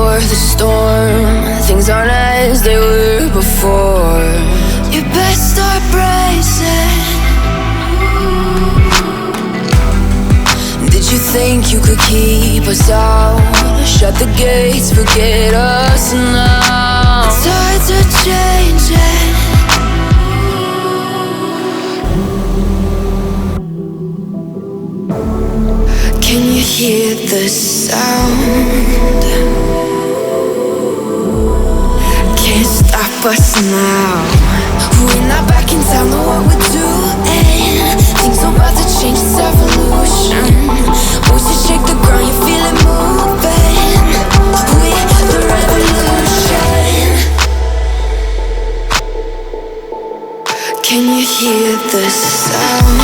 before the storm. Things aren't as they were before. You best start bracing. Did you think you could keep us out? Shut the gates, forget us now. It's hard to change it. Can you hear the sound? Can't stop us now. We're not back in town, know what we're doing. Things are about to change, it's evolution. Voices shake the ground, you feel it moving. We're the revolution. Can you hear the sound?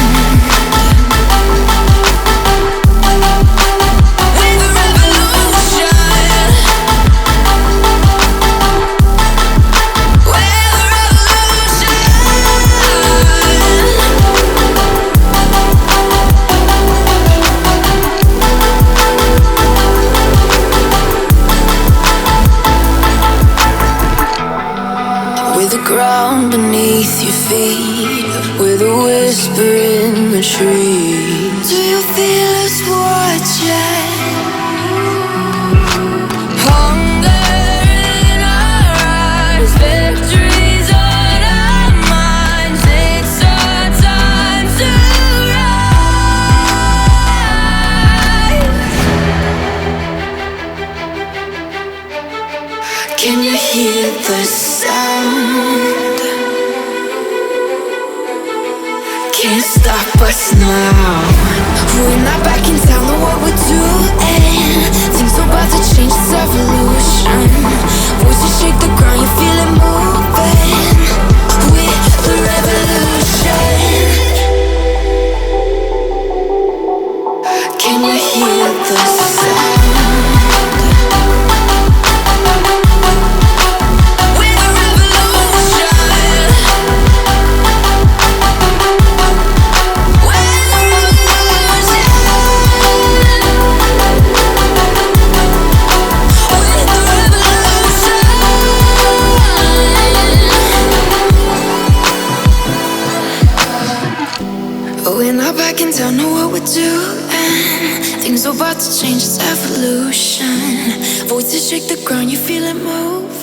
Ground beneath your feet, with a whisper in the trees. Do you feel us watching? Hunger in our eyes, victories on our minds. It's our time to rise. Can you hear the sound? Can't stop us now. We're not back in town, know what we're doing. Things are about to change, it's evolution. Voices shake the ground, you feel it moving. We're the revolution. Can you hear the sound? We're not back in town, know what we're doing. Things are about to change, it's evolution. Voices shake the ground, you feel it move.